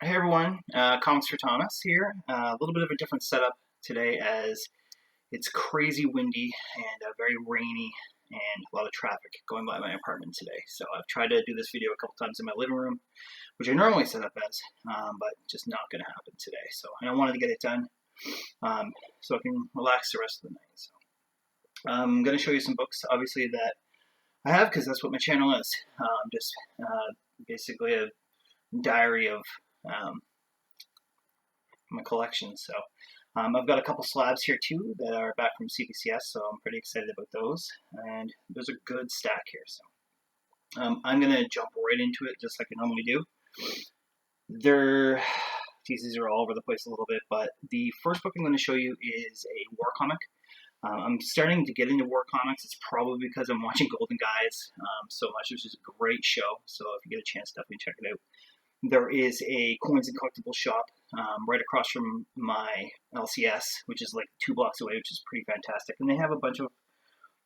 Hey everyone, Comics for Thomas here. A little bit of a different setup today as it's crazy windy and very rainy and a lot of traffic going by my apartment today. So I've tried to do this video a couple times in my living room, which I normally set up as, but just not going to happen today. So I wanted to get it done so I can relax the rest of the night. So I'm going to show you some books, obviously, that I have because that's what my channel is. Just basically a diary of my collection. So I've got a couple slabs here too that are back from CBCS, so I'm pretty excited about those. And there's a good stack here. So I'm going to jump right into it just like I normally do. These are all over the place a little bit, but the first book I'm going to show you is a war comic. I'm starting to get into war comics. It's probably because I'm watching Golden Guys so much, which is a great show. So if you get a chance, definitely check it out. There is a coins and collectible shop right across from my LCS, which is like 2 blocks away, which is pretty fantastic. And they have a bunch of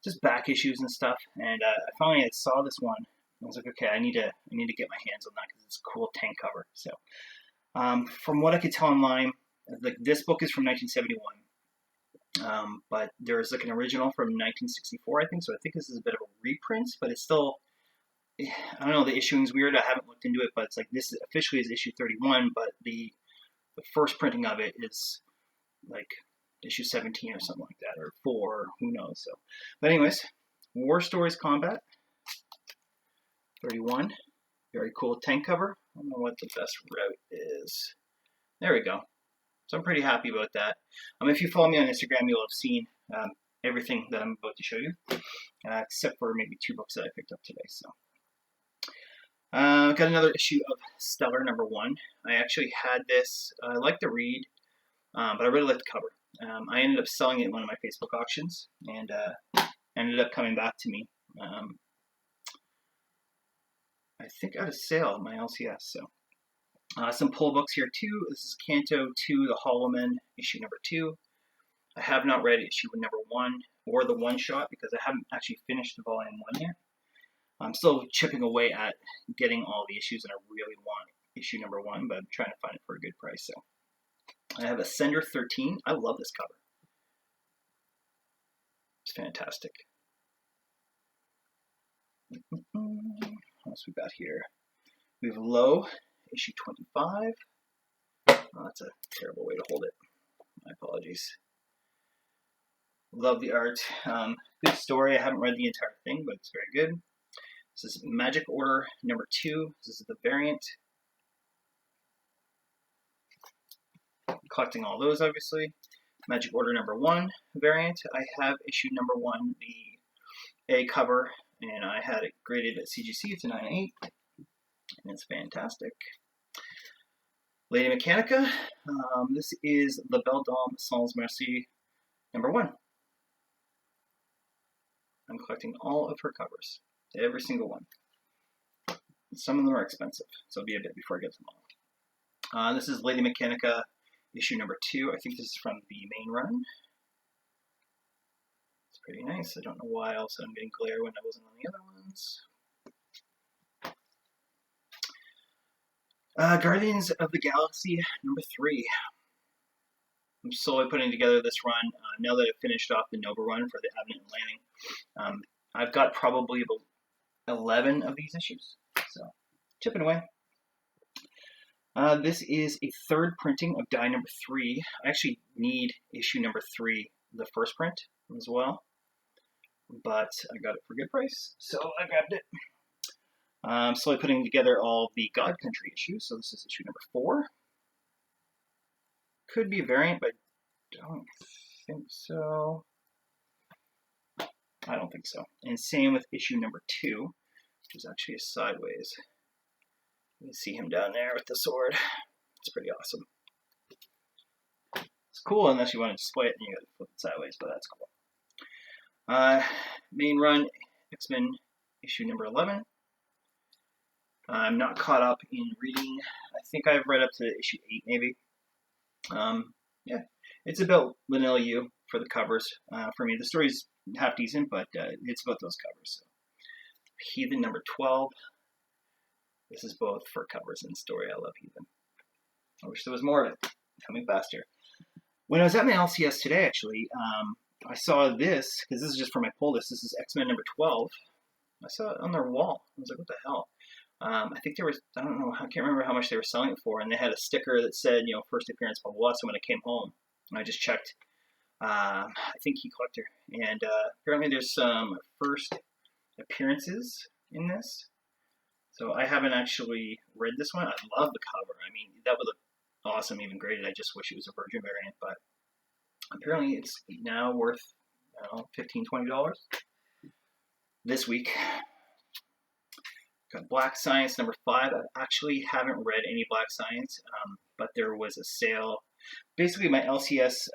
just back issues and stuff. And I finally saw this one. I was like, okay, I need to get my hands on that because it's a cool tank cover. So from what I could tell online, like this book is from 1971, but there's like an original from 1964, I think. So I think this is a bit of a reprint, but it's still. I don't know, the issuing's weird. I haven't looked into it, but it's like this officially is issue 31, but the first printing of it is like issue 17 or something like that, or 4, who knows. So, but anyways, War Stories Combat 31, very cool tank cover. I don't know what the best route is. There we go. So I'm pretty happy about that. If you follow me on Instagram, you'll have seen everything that I'm about to show you, except for maybe 2 books that I picked up today. So. Got another issue of Stellar #1. I actually had this. I like the read, but I really like the cover. I ended up selling it in one of my Facebook auctions, and ended up coming back to me. I think at a sale at my LCS. So some pull books here too. This is Canto 2, The Hollow Men, issue #2. I have not read issue #1 or the one shot because I haven't actually finished the volume 1 yet. I'm still chipping away at getting all the issues, and I really want issue #1, but I'm trying to find it for a good price. So I have Ascender 13. I love this cover. It's fantastic. What else we got here? We have Low, issue 25. Oh, that's a terrible way to hold it. My apologies. Love the art. Good story. I haven't read the entire thing, but it's very good. This is Magic Order #2. This is the variant. Collecting all those, obviously. Magic Order #1 variant. I have issue #1, the A cover, and I had it graded at CGC. It's a 9.8, and it's fantastic. Lady Mechanica. This is La Belle Dame Sans Merci #1. I'm collecting all of her covers. Every single one. Some of them are expensive, so it'll be a bit before I get them all. This is Lady Mechanica, issue #2. I think this is from the main run. It's pretty nice. I don't know why else I'm getting glare when I wasn't on the other ones. Guardians of the Galaxy #3. I'm slowly putting together this run. Now that I've finished off the Nova run for the Advent and Landing, I've got probably about 11 of these issues, so chipping away. This is a 3rd printing of Die #3. I actually need issue #3, the first print, as well, but I got it for a good price, so I grabbed it. Slowly putting together all the God Country issues, so this is issue #4. Could be a variant, but I don't think so. I don't think so. And same with issue #2, which is actually a sideways. You can see him down there with the sword. It's pretty awesome. It's cool unless you want to display it and you gotta flip it sideways, but that's cool. Main run, X-Men issue #11. I'm not caught up in reading. I think I've read up to issue 8 maybe. Yeah, it's about Vanilla U for the covers. For me, the story's half decent, but it's about those covers. So. Heathen #12. This is both for covers and story. I love Heathen. I wish there was more of it coming faster. When I was at my LCS today, actually, I saw this, because this is just for my pull list. This is X-Men number 12. I saw it on their wall. I was like, what the hell? I think there was, I don't know, I can't remember how much they were selling it for, and they had a sticker that said, first appearance, blah, blah, blah. So when I came home, I just checked, I think Key Collector, and apparently there's some first appearances in this. So I haven't actually read this one. I love the cover. I mean, that would look awesome, even graded. I just wish it was a Virgin variant, but apparently it's now worth, I don't know, $15, $20 this week. Got Black Science number 5. I actually haven't read any Black Science, but there was a sale. Basically, my LCS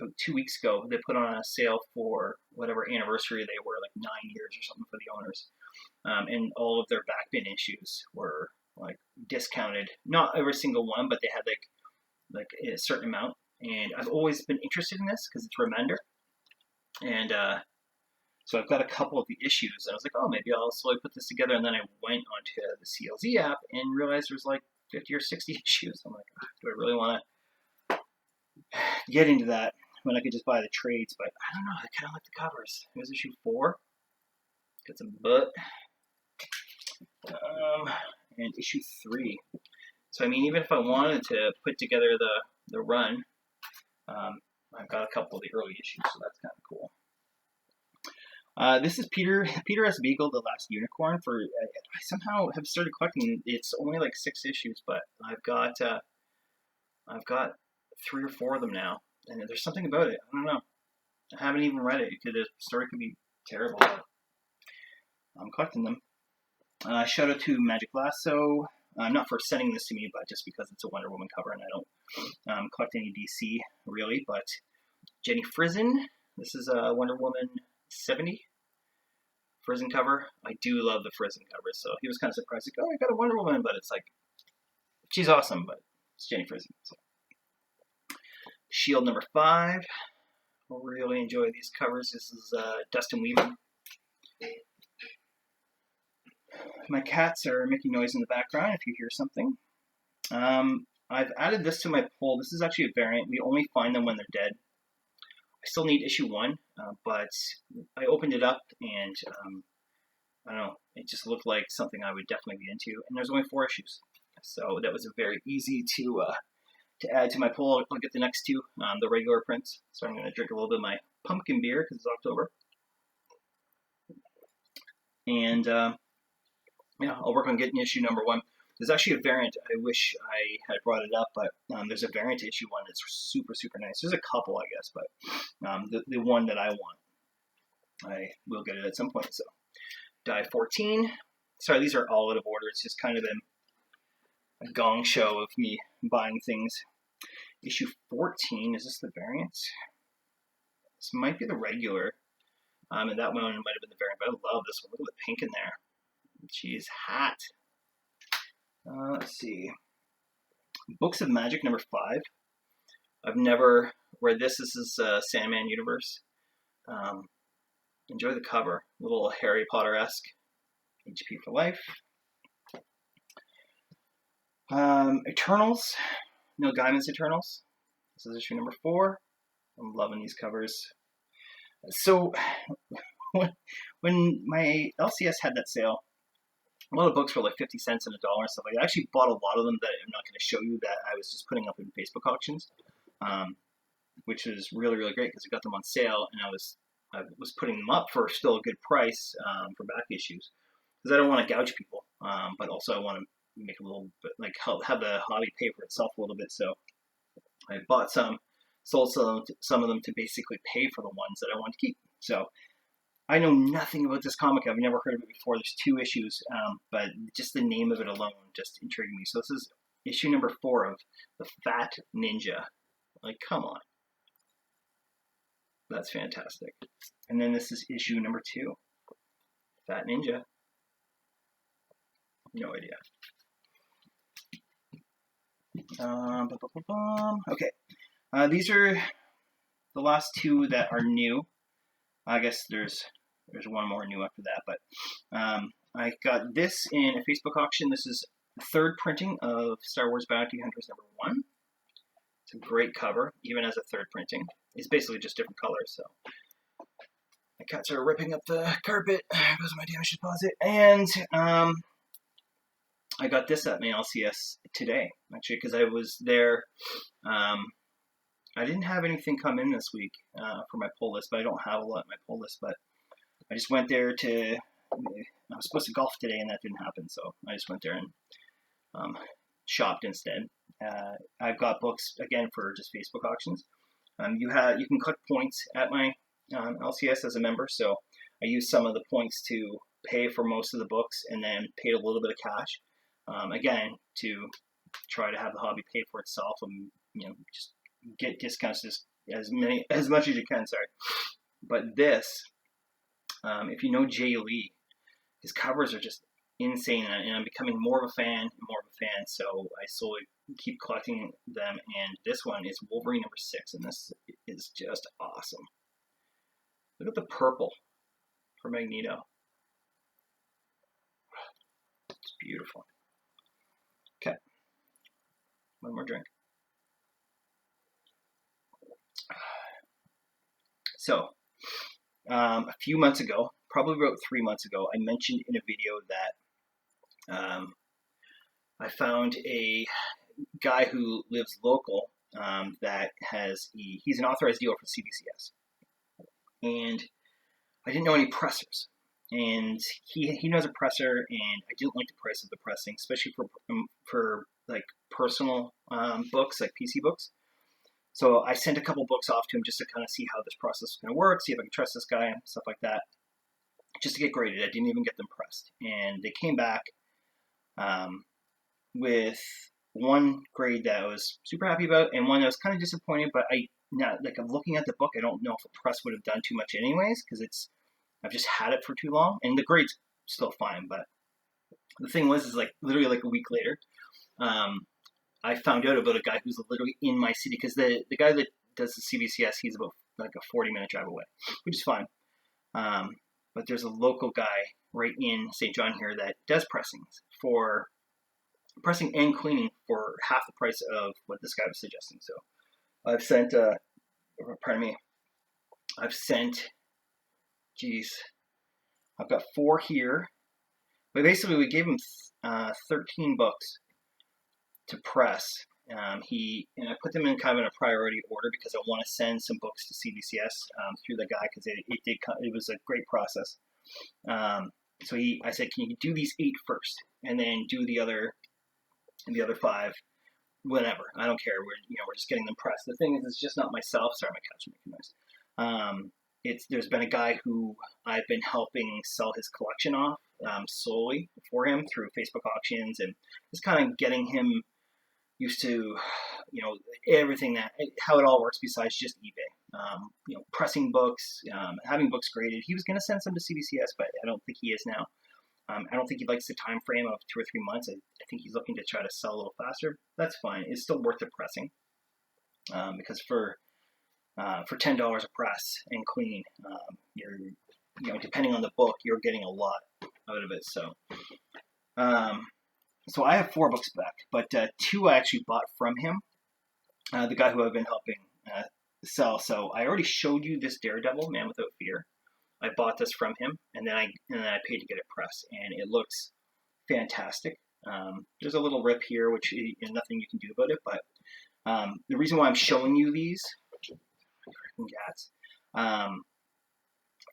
about 2 weeks ago, they put on a sale for whatever anniversary they were, like 9 years or something for the owners. And all of their backbin issues were like discounted. Not every single one, but they had like a certain amount. And I've always been interested in this because it's Remender. And so I've got a couple of the issues. And I was like, oh, maybe I'll slowly put this together. And then I went onto the CLZ app and realized there's like 50 or 60 issues. I'm like, do I really want to get into that when I could just buy the trades? But I don't know. I kind of like the covers. Here's issue 4. Got some butt. And issue 3. So I mean, even if I wanted to put together the run, I've got a couple of the early issues, so that's kind of cool. This is Peter S. Beagle, The Last Unicorn. I somehow have started collecting. It's only like 6 issues, but I've got 3 or 4 of them now, and there's something about it. I don't know. I haven't even read it. The story could be terrible, but I'm collecting them. Shout out to Magic Lasso, not for sending this to me, but just because it's a Wonder Woman cover and I don't collect any DC really. But Jenny Frison, this is a Wonder Woman 70 Frison cover. I do love the Frison covers, so he was kind of surprised, like, oh, I got a Wonder Woman, but it's like, she's awesome, but it's Jenny Frison. So. Shield number 5. I really enjoy these covers. This is Dustin Weaver. My cats are making noise in the background if you hear something. I've added this to my pull. This is actually a variant. We only find them when they're dead. I still need issue 1, but I opened it up and I don't know, it just looked like something I would definitely be into. And there's only 4 issues. So that was very easy to add to my pull. I'll get the next 2, the regular prints. So I'm going to drink a little bit of my pumpkin beer because it's October. And yeah, I'll work on getting issue number 1. There's actually a variant. I wish I had brought it up, but there's a variant to issue 1 that's super, super nice. There's a couple, I guess, but the one that I want, I will get it at some point. So, die 14. Sorry, these are all out of order. It's just kind of a gong show of me buying things. Issue 14, is this the variant? This might be the regular. And that one might have been the variant, but I love this one. Look at the pink in there. She's hot. Let's see. Books of Magic number 5. I've never read this. This is Sandman Universe. Enjoy the cover. A little Harry Potter-esque. HP for life. Eternals. Neil Gaiman's Eternals. This is issue number 4. I'm loving these covers. So, when my LCS had that sale, a lot of books were like 50 cents and $1 and stuff like that. I actually bought a lot of them that I'm not going to show you that I was just putting up in Facebook auctions, which was really, really great because I got them on sale and I was putting them up for still a good price for back issues because I don't want to gouge people, but also I want to make a little bit, like have the hobby pay for itself a little bit. So I bought some, sold some of them to basically pay for the ones that I want to keep. So I know nothing about this comic. I've never heard of it before. There's 2 issues, but just the name of it alone just intrigued me. So this is issue number 4 of The Fat Ninja. Like, come on. That's fantastic. And then this is issue number 2. Fat Ninja. No idea. Okay. These are the last 2 that are new. I guess there's one more new after that, but I got this in a Facebook auction. This is third printing of Star Wars Bounty Hunters #1. It's a great cover, even as a third printing. It's basically just different colors, so. My cats are ripping up the carpet. There goes my damage deposit. And I got this at my LCS today, actually, because I was there. I didn't have anything come in this week for my pull list, but I don't have a lot in my pull list. But I just went there to. I was supposed to golf today, and that didn't happen, so I just went there and shopped instead. I've got books again for just Facebook auctions. You can collect points at my LCS as a member, so I used some of the points to pay for most of the books, and then paid a little bit of cash. Again, to try to have the hobby pay for itself, and just get discounts just as much as you can. Sorry, but this, if you know Jay Lee, his covers are just insane, and I'm becoming more of a fan. So I slowly keep collecting them, and this one is Wolverine #6, and this is just awesome. Look at the purple for Magneto. It's beautiful. Okay, one more drink. So, a few months ago, probably about 3 months ago, I mentioned in a video that I found a guy who lives local that he's an authorized dealer for CBCS, and I didn't know any pressers, and he knows a presser, and I didn't like the price of the pressing, especially for like personal books, like PC books. So I sent a couple books off to him just to kind of see how this process was going to work, see if I could trust this guy and stuff like that, just to get graded. I didn't even get them pressed, and they came back with one grade that I was super happy about, and one I was kind of disappointed. But I'm looking at the book, I don't know if a press would have done too much anyways, because I've just had it for too long, and the grade's still fine. But the thing is like literally like a week later, I found out about a guy who's literally in my city, because the guy that does the CBCS, he's about like a 40-minute drive away, which is fine. But there's a local guy right in St. John here that does pressing and cleaning for half the price of what this guy was suggesting. So I've sent, I've got 4 here. But basically, we gave him 13 books to press. And I put them in kind of in a priority order because I want to send some books to CBCS through the guy, because it was a great process. So I said, can you do these 8 first, and then do the other 5 whenever. I don't care. We're just getting them pressed. The thing is, it's just not myself. Sorry, my cat's making noise. There's been a guy who I've been helping sell his collection off solely for him through Facebook auctions, and just kind of getting him used to everything how it all works besides just eBay. Pressing books, having books graded. He was going to send some to CBCS, but I don't think he is now. I don't think he likes the time frame of 2 or 3 months. I think he's looking to try to sell a little faster. That's fine. It's still worth the pressing, because for $10 a press and clean, you're depending on the book, you're getting a lot out of it. So I have 4 books back, but 2 I actually bought from him, the guy who I've been helping sell. So I already showed you this Daredevil, Man Without Fear. I bought this from him, and then I paid to get it pressed, and it looks fantastic. There's a little rip here, which nothing you can do about it. But the reason why I'm showing you these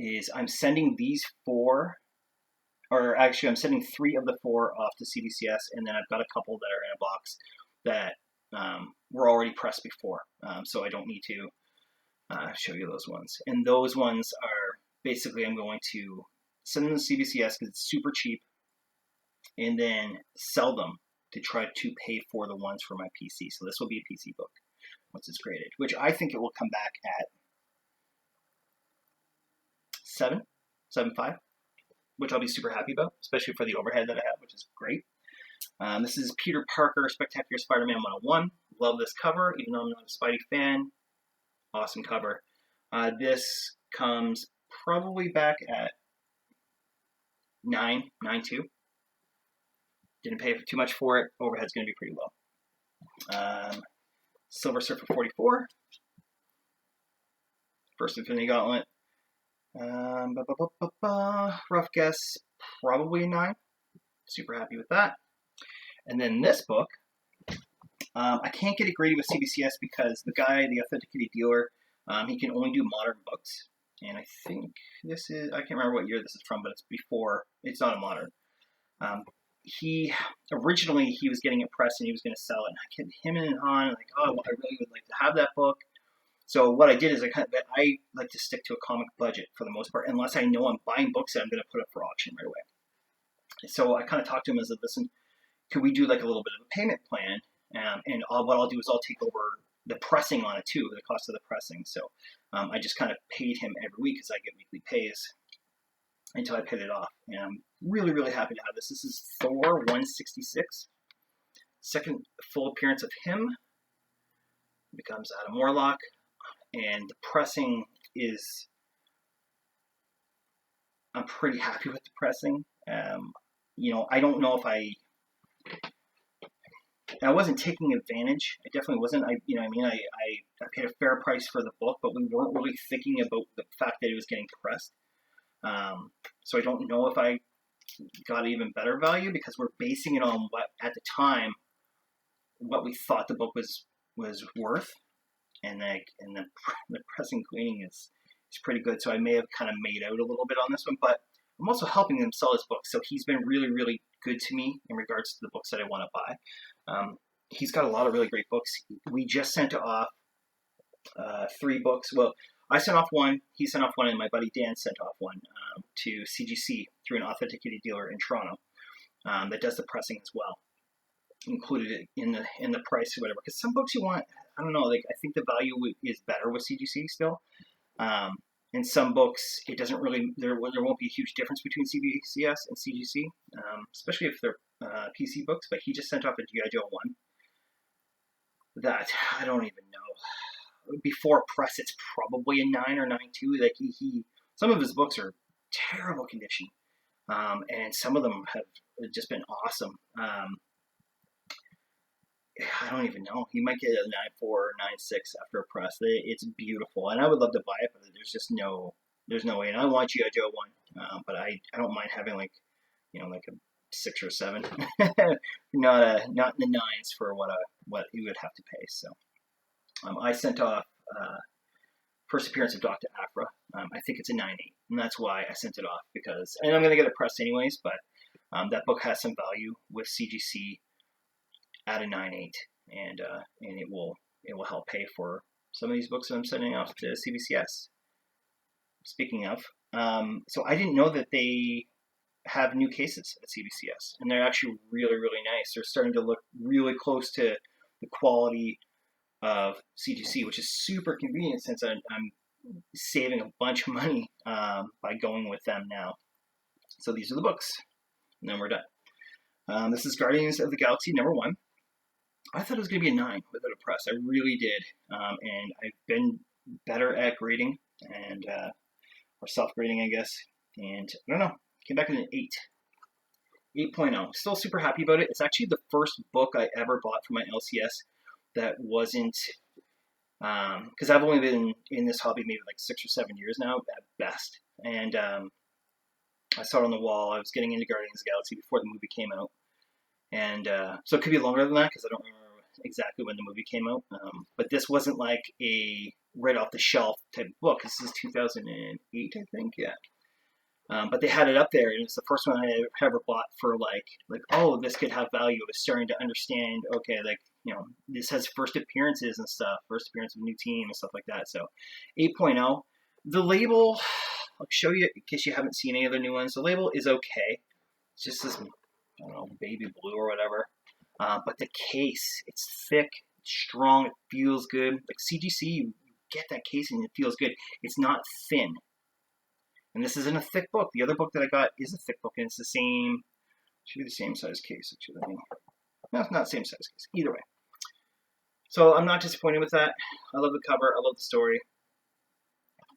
is I'm sending these 4, or actually I'm sending 3 of the 4 off to CBCS, and then I've got a couple that are in a box that were already pressed before, so I don't need to show you those ones. And those ones are basically, I'm going to send them to CBCS because it's super cheap, and then sell them to try to pay for the ones for my PC. So this will be a PC book once it's graded, which I think it will come back at 7.5, which I'll be super happy about, especially for the overhead that I have, which is great. This is Peter Parker, Spectacular Spider-Man 101. Love this cover, even though I'm not a Spidey fan. Awesome cover. This comes probably back at 9.2. Didn't pay too much for it. Overhead's going to be pretty low. Silver Surfer 44. First Infinity Gauntlet. Rough guess, probably a 9. Super happy with that. And then this book, I can't get it graded with CBCS because the guy, the authenticated dealer, he can only do modern books. And I think this is, I can't remember what year this is from, but it's before, it's not a modern. Originally he was getting it pressed and he was going to sell it. And I kept him and Han, like, oh, I really would like to have that book. So what I did is I like to stick to a comic budget for the most part, unless I know I'm buying books that I'm going to put up for auction right away. So I kind of talked to him as a, listen, could we do like a little bit of a payment plan? And what I'll do is I'll take over the pressing on it too, the cost of the pressing. So I just kind of paid him every week because I get weekly pays until I paid it off. And I'm really, really happy to have this. This is Thor 166. Second full appearance of him. Becomes Adam Warlock. And the pressing is, I'm pretty happy with the pressing. I don't know if I wasn't taking advantage. I definitely wasn't. I paid a fair price for the book, but we weren't really thinking about the fact that it was getting pressed. So I don't know if I got even better value because we're basing it on what at the time what we thought the book was worth, and the pressing cleaning is pretty good. So I may have kind of made out a little bit on this one, but I'm also helping him sell his book. So he's been really, really good to me in regards to the books that I want to buy. He's got a lot of really great books. We just sent off 3 books. Well, I sent off one, he sent off one, and my buddy Dan sent off one to CGC through an authenticated dealer in Toronto that does the pressing as well. Included it in the price or whatever. Because some books you want, I don't know, like I think the value is better with CGC still. In some books, it doesn't really, there won't be a huge difference between CBCS and CGC, especially if they're PC books. But he just sent off a G.I. Joe 1 that I don't even know. Before press, it's probably a 9 or 9.2. Like he some of his books are terrible condition, and some of them have just been awesome. I don't even know. He might get a 9.4 or 9.6 after a press. It's beautiful, and I would love to buy it, but there's no way. And I want G.I. Joe 1, but I don't mind having like a 6 or 7, not in the 9s for what he would have to pay. So I sent off first appearance of Dr. Aphra. I think it's a 9.8, and that's why I sent it off and I'm gonna get it pressed anyways. But that book has some value with CGC at a 9.8, and it will help pay for some of these books that I'm sending off to CBCS. Speaking of, so I didn't know that they have new cases at CBCS, and they're actually really, really nice. They're starting to look really close to the quality of CGC, which is super convenient since I'm saving a bunch of money by going with them now. So these are the books, and then we're done. This is Guardians of the Galaxy #1. I thought it was going to be a 9 without a press. I really did. And I've been better at grading or self-grading, I guess. And I don't know, came back with an 8. 8.0. Still super happy about it. It's actually the first book I ever bought for my LCS that wasn't, because I've only been in this hobby maybe like 6 or 7 years now at best. And I saw it on the wall. I was getting into Guardians of the Galaxy before the movie came out. And so it could be longer than that because I don't remember exactly when the movie came out. But this wasn't like a right off the shelf type of book. This is 2008, I think. Yeah. But they had it up there, and it's the first one I ever bought for like oh, this could have value. I was starting to understand. Okay, this has first appearances and stuff, first appearance of a new team and stuff like that. So 8.0. The label, I'll show you in case you haven't seen any of the new ones. The label is okay. It's just this, I don't know, baby blue or whatever. But the case, it's thick, strong, it feels good. Like CGC, you get that case and it feels good. It's not thin. And this isn't a thick book. The other book that I got is a thick book, and it's the same, should be the same size case, actually. No, it's not the same size case. Either way. So I'm not disappointed with that. I love the cover. I love the story.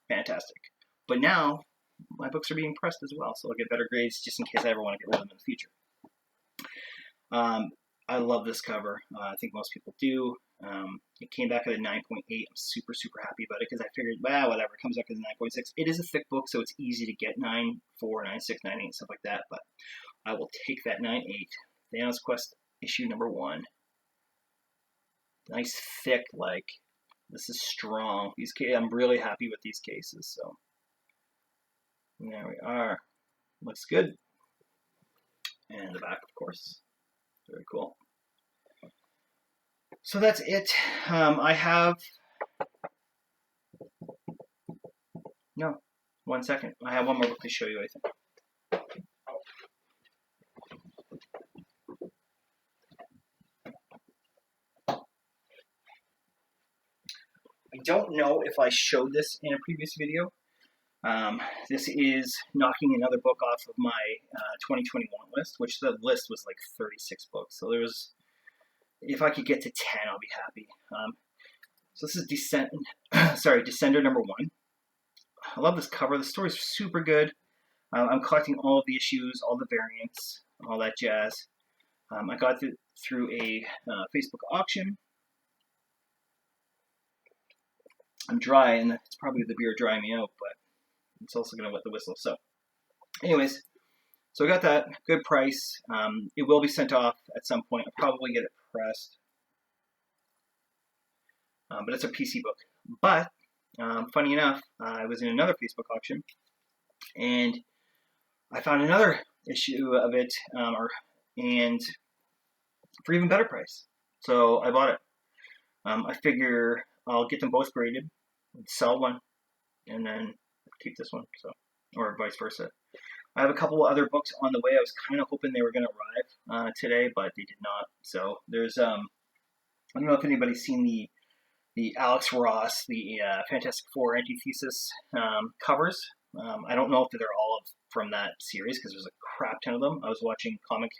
Fantastic. But now, my books are being pressed as well, so I'll get better grades just in case I ever want to get rid of them in the future. I love this cover. I think most people do. It came back at a 9.8. I'm super, super happy about it because I figured, well, whatever, it comes back at a 9.6. It is a thick book, so it's easy to get 9.4, 9.6, 9.8, stuff like that, but I will take that 9.8. Thanos Quest issue number 1. Nice, thick, like, this is strong. I'm really happy with these cases, so there we are. Looks good. And the back, of course. Very cool. So that's it. I have... No, 1 second. I have one more book to show you, I think. I don't know if I showed this in a previous video. This is knocking another book off of my 2021 list, which the list was like 36 books. So if I could get to 10, I'll be happy. So this is Descender number 1. I love this cover. The story's super good. I'm collecting all of the issues, all the variants, all that jazz. I got it through a Facebook auction. I'm dry, and it's probably the beer drying me out, but it's also going to wet the whistle. So anyways, so I got that. Good price. It will be sent off at some point. I'll probably get it pressed. But it's a PC book. But funny enough, I was in another Facebook auction, and I found another issue of it, and for even better price. So I bought it. I figure I'll get them both graded, sell one, and then keep this one. So, or vice versa. I have a couple other books on the way. I was kind of hoping they were going to arrive today, but they did not. So there's I don't know if anybody's seen the Alex Ross, the Fantastic Four antithesis covers. I don't know if they're all from that series because there's a crap ton of them. I was watching Comic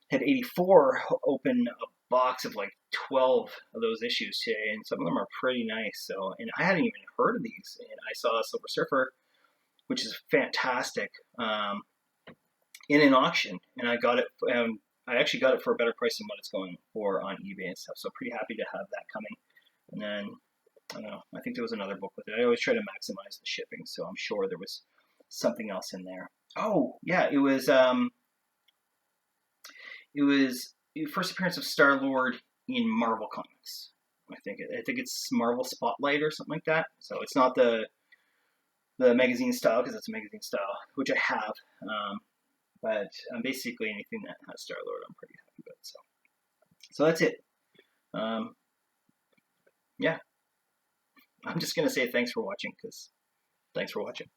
Head 84 open a box of like 12 of those issues today, and some of them are pretty nice. So, and I hadn't even heard of these, and I saw Silver Surfer, which is fantastic, in an auction, and I got it. I actually got it for a better price than what it's going for on eBay and stuff. So pretty happy to have that coming. And then I don't know. I think there was another book with it. I always try to maximize the shipping, so I'm sure there was something else in there. Oh yeah, it was the first appearance of Star-Lord in Marvel Comics. I think it's Marvel Spotlight or something like that. So it's not the magazine style because it's a magazine style, which I have. But basically anything that has Star-Lord, I'm pretty happy with. So that's it. Yeah, I'm just gonna say thanks for watching because thanks for watching.